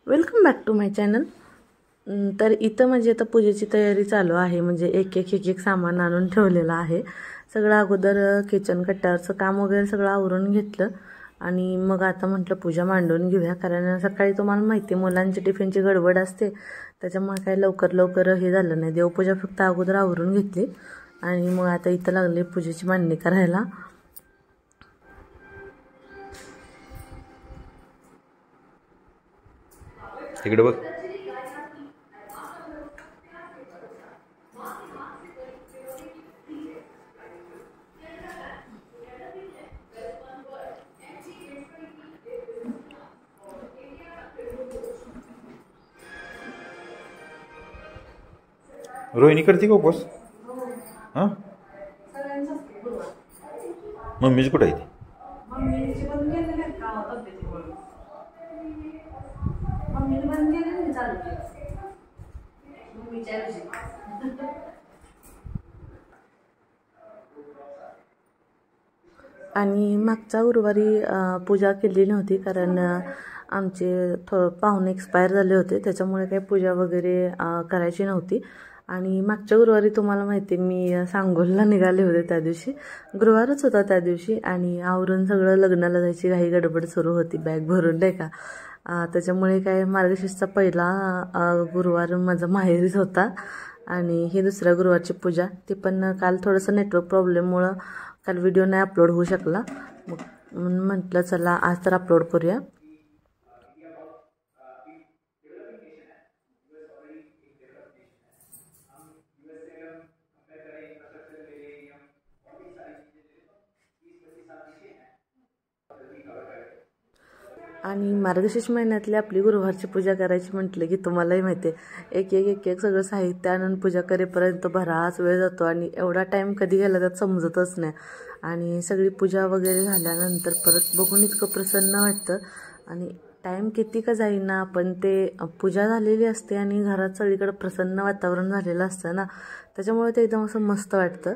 Welcome back to my channel. तर इथं म्हणजे आता पूजेची तयारी चालू आहे। म्हणजे एक एक सामान आणून ठेवलेलं आहे। सगळं अगोदर किचन कट्ट्यावरचं काम वगैरे सगळं आवरून घेतलं आणि मग आता म्हटलं पूजा मांडून घेऊया, कारण सकाळी तुम्हाला माहिती आहे मुलांची टिफिनची गडबड असते, त्याच्यामुळे काही लवकर हे झालं नाही। देवपूजा फक्त अगोदर आवरून घेतली आणि मग आता इथं लागले पूजेची मांडणी करायला। इकडे बघ। रोहिणी करते का उपवास? हां, मम्मीची कुठे आहे ती? आणि मागच्या गुरुवारी पूजा केली नव्हती, कारण आमचे पाहुणे एक्सपायर झाले होते, त्याच्यामुळे काही पूजा वगैरे करायची नव्हती। आणि मागच्या गुरुवारी तुम्हाला माहिती आहे मी सांगोलला निघाले होते, त्या दिवशी गुरुवारच होता त्या दिवशी, आणि आवरून सगळं लग्नाला जायची काही गडबड सुरू होती, बॅग भरून नाही का। त्याच्यामुळे काय मार्गशीर्षचा पहिला गुरुवार माझा माहेरीच होता आणि ही दुसऱ्या गुरुवारची पूजा, ती पण काल थोडंसं नेटवर्क प्रॉब्लेममुळं काल व्हिडिओ नाही अपलोड होऊ शकला। मग म्हटलं चला आज तर अपलोड करूया। आणि मार्गशीर्ष महिन्यातली आपली गुरुवारची पूजा करायची म्हटलं की तुम्हालाही माहिती आहे एक सगळं साहित्य आणून पूजा करेपर्यंत बराच वेळ जातो आणि एवढा टाईम कधी गेला त्यात समजतच नाही। आणि सगळी पूजा वगैरे झाल्यानंतर परत बघून इतकं प्रसन्न वाटतं आणि टाईम किती का जाईना पण ते पूजा झालेली असते आणि घरात सगळीकडे प्रसन्न वातावरण झालेलं असतं ना, त्याच्यामुळे ते एकदम असं मस्त वाटतं।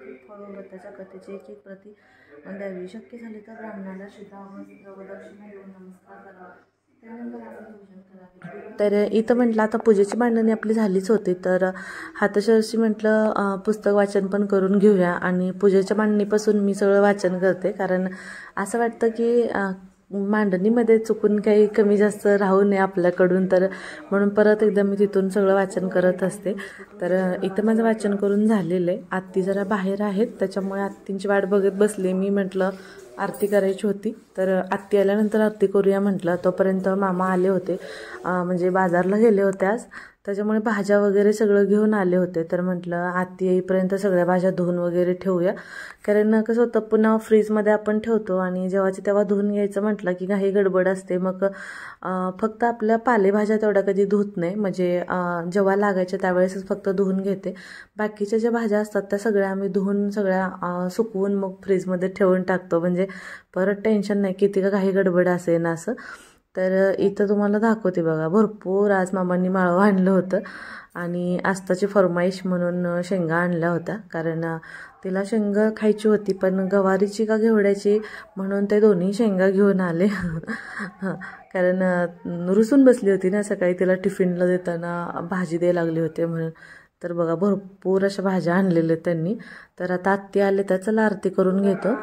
एक फळ व्रताच्या कथेची एक प्रति द्यावी, शक्य झाली तर ब्राह्मणाला दक्षिणा देऊन नमस्कार करावा, त्यानंतर आपण पूजन करावे। तर इथं म्हटलं आता पूजेची मांडणी आपली झालीच होती, तर हातशरशी म्हटलं पुस्तक वाचन पण करून घेऊया आणि पूजेच्या मांडणीपासून मी सगळं वाचन करते, कारण असं वाटतं की मांडणीमध्ये चुकून काही कमी जास्त राहू नये आपल्याकडून, तर म्हणून परत एकदा मी तिथून सगळं वाचन करत असते। तर इथं माझं वाचन करून झालेलं आहे। आत्ती जरा बाहेर आहेत, त्याच्यामुळे आत्तींची वाट बघत बसले मी, म्हटलं आरती करायची होती, तर आत्ती आल्यानंतर आरती करूया म्हटलं। तोपर्यंत मामा आले होते, म्हणजे बाजारला गेले होते आज, त्याच्यामुळे भाज्या वगैरे सगळं घेऊन आले होते। तर म्हटलं आत्ती येईपर्यंत सगळ्या भाज्या धुवून वगैरे ठेवूया, कारण कसं होतं पुन्हा फ्रीजमध्ये आपण ठेवतो आणि जेव्हाची तेव्हा धुवून घ्यायचं म्हटलं की काही गडबड असते, मग फक्त आपल्या पालेभाज्या तेवढ्या कधी धुत नाही, म्हणजे जेव्हा लागायच्या त्यावेळेसच फक्त धुवून घेते। बाकीच्या ज्या भाज्या असतात त्या सगळ्या आम्ही धुवून सगळ्या सुकवून मग फ्रीजमध्ये ठेवून टाकतो, म्हणजे परत टेन्शन नाही किती का काही गडबड असेल ना असं। तर इथं तुम्हाला दाखवते बघा, भरपूर आज मामांनी माळवं आणलं होतं आणि आस्ताची फरमाईश म्हणून शेंगा आणल्या होत्या, कारण तिला शेंगा खायची होती, पण गवारीची का घेवड्याची म्हणून ते दोन्ही शेंगा घेऊन आले कारण रुसून बसली होती ना सकाळी, तिला टिफिनला देताना भाजी द्यायला लागली होते म्हणून। तर बघा भरपूर अशा भाज्या आणलेल्या त्यांनी। तर आता आत्ती आले तर चला आरती करून घेतो।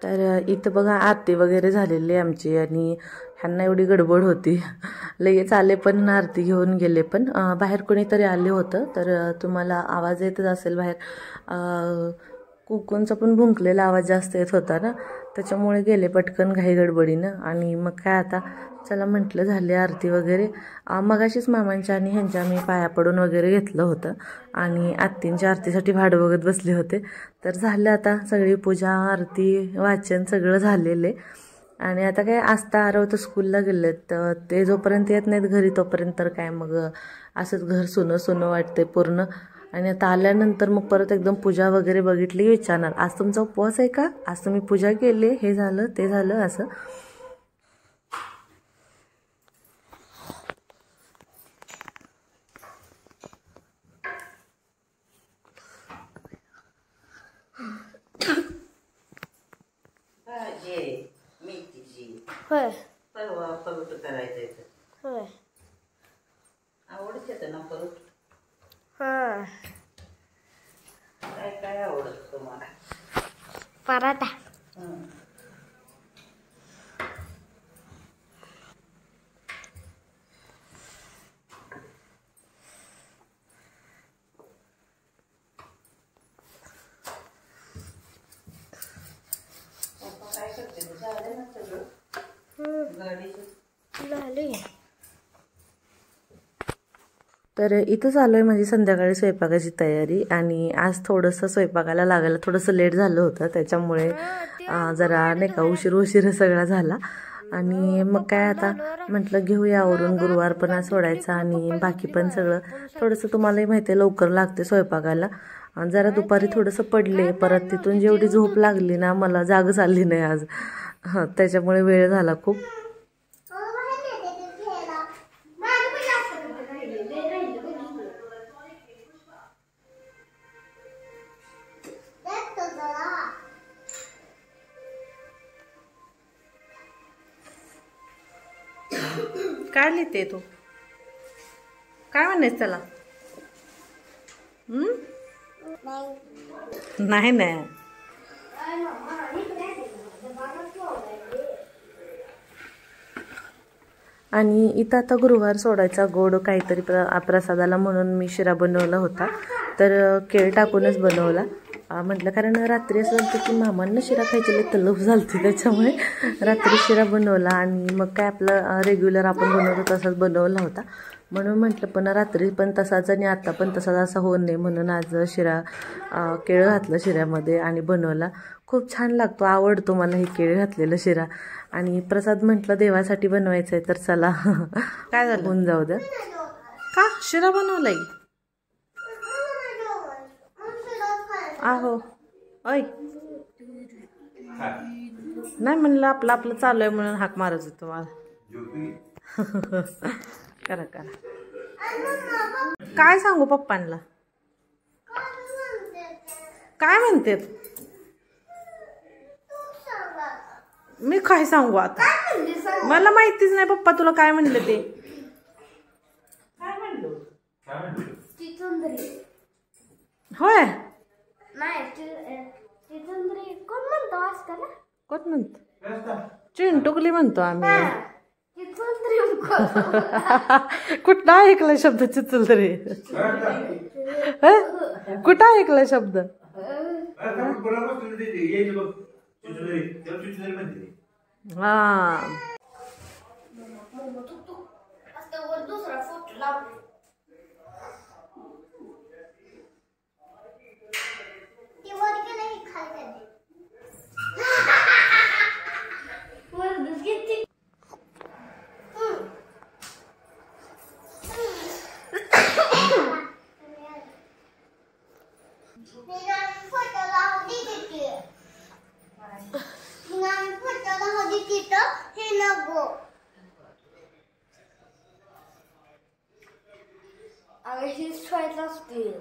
तर इथं बघा आरती वगैरे झालेली आहे आमची आणि ह्यांना एवढी गडबड होती. लगेच आले पण आरती घेऊन गेले पण बाहेर कोणीतरी आले होतं तर तुम्हाला आवाज येतच असेल बाहेर कुकूंचा पण भुंकलेला आवाज जास्त येत होता ना त्याच्यामुळे गेले पटकन घाई गडबडीनं आणि मग काय आता चला म्हटलं झाले आरती वगैरे. मगाशीच मामांच्या आणि ह्यांच्या मी पाया पडून वगैरे घेतलं होतं आणि आत्तींच्या आरतीसाठी भाडं बघत बसले होते. तर झालं आता सगळी पूजा आरती वाचन सगळं झालेले आणि आता काय आस्था आरव तर स्कूलला गेलेत तर ते जोपर्यंत येत नाहीत घरी तोपर्यंत तर काय मग असंच घर सुनं सुनं वाटते पूर्ण. आणि आता आल्यानंतर मग परत एकदम पूजा वगैरे बघितली विचारणार आज तुमचा उपवास आहे का, आज तुम्ही पूजा केली, हे झालं ते झालं असं. होय परवा परोट करायचं इथं होय आवडत येतं ना परोट. हां काय काय आवडत तुम्हाला? पराठा काय करते झालं ना सगळं गाडीचं झाली. तर इथं चालू आहे म्हणजे संध्याकाळी स्वयंपाकाची तयारी आणि आज थोडंसं स्वयंपाकाला लागायला थोडंसं लेट झालं होतं त्याच्यामुळे जरा नाही का उशीर सगळा झाला. आणि मग काय आता म्हटलं घेऊया आवरून गुरुवार पण आज सोडायचा आणि बाकी पण सगळं थोडंसं तुम्हालाही माहिती आहे लवकर लागते स्वयंपाकाला. जरा दुपारी थोडंसं पडले परत तिथून जेवढी झोप लागली ना मला जागच आली नाही आज त्याच्यामुळे वेळ झाला खूप. काय लिहिते तू, काय म्हणायच त्याला? नाही नाही आणि इथं आता गुरुवार सोडायचा गोड काहीतरी प्रसादाला म्हणून मी शिरा बनवला होता तर केळ टाकूनच बनवला. म्हटलं कारण रात्री असं झालं की मामांना शिरा खायची लई तलफ झालती त्याच्यामुळे रात्री शिरा बनवला आणि मग काय आपलं रेग्युलर आपण बनवतो तसाच बनवला होता म्हणून म्हटलं पण रात्री पण तसाच आणि आता पण तसाच असा होऊ नये म्हणून आज शिरा केळ घातलं शिऱ्यामध्ये आणि बनवला. खूप छान लागतो, आवडतो मला हे केळ घातलेलं शिरा आणि प्रसाद म्हटलं देवासाठी बनवायचं आहे तर चला काय झालं होऊन जाऊ द्या. का शिरा बनवलाय आहो ऐ नाही म्हणलं आपलं आपलं चालू आहे म्हणून हाक मारत होतो मला. करा करा काय सांगू पप्पांना, काय म्हणते मी काय सांगू आता, मला माहितीच नाही पप्पा तुला काय म्हणलं ते. काय म्हणलो होय कोण म्हणतो कोण म्हणतो चिंटुकली म्हणतो आम्ही. कुठं ऐकला शब्द चिचुंदर रे? कुठं ऐकला शब्द? हा दुसरा फोटो लाव. ती वर गेलं की खाली गेली. वर किती he's trying to steal.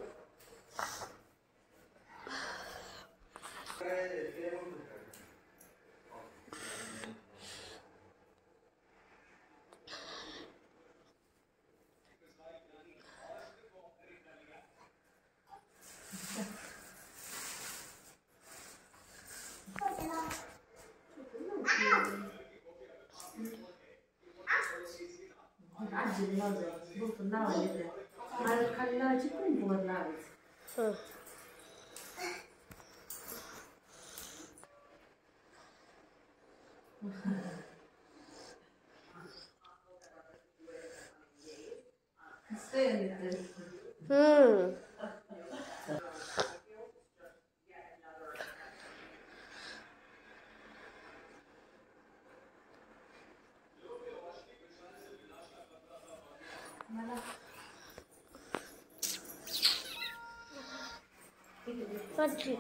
आजी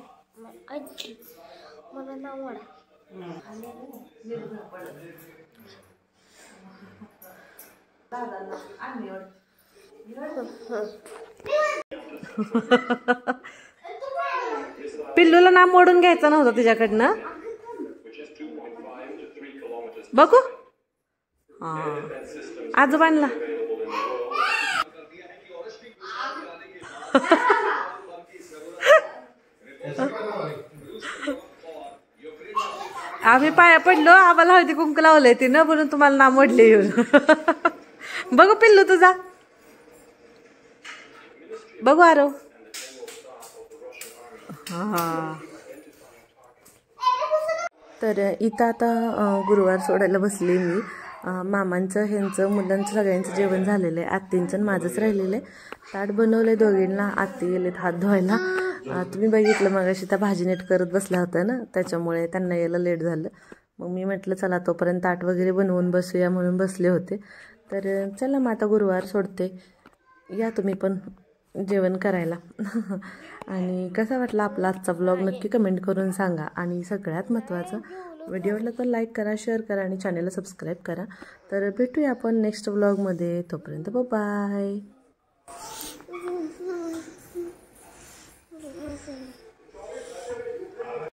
आजी मला नाव वाढ. पिल्लूला नाम मोडून घ्यायचं नव्हतं तिच्याकडनं. बघू हा आजोबांना आम्ही पाया पडलो, आम्हाला हळदी कुंकू लावलंय तिनं म्हणून तुम्हाला नाम मोडले येऊन. बघू पिल्लू तुझा, बघू आरव. हा तर इथं आता गुरुवार सोडायला बसले मी. मामांचं ह्यांचं मुलांचं सगळ्यांचं जेवण झालेलं आहे. आत्तींचं आणि माझंच राहिलेलं आहे. ताट बनवलंय दोघींना. आत्ती गेलेत हात धुवायला. तुम्ही बघितलं मगाशी त्या भाजी नीट करत बसल्या होत्या ना, त्याच्यामुळे त्यांना यायला लेट झालं. मग मी म्हटलं चला तोपर्यंत ताट वगैरे बनवून बसूया म्हणून बसले होते. तर चला मग आता गुरुवार सोडते, या तुम्ही पण जेवण करायला. आणि कसा वाटला आपला आजचा ब्लॉग नक्की कमेंट करून सांगा. आणि सगळ्यात महत्त्वाचं, व्हिडिओला तर लाईक करा, शेअर करा आणि चॅनलला सबस्क्राईब करा. तर भेटूया आपण नेक्स्ट ब्लॉगमध्ये. तोपर्यंत बाय.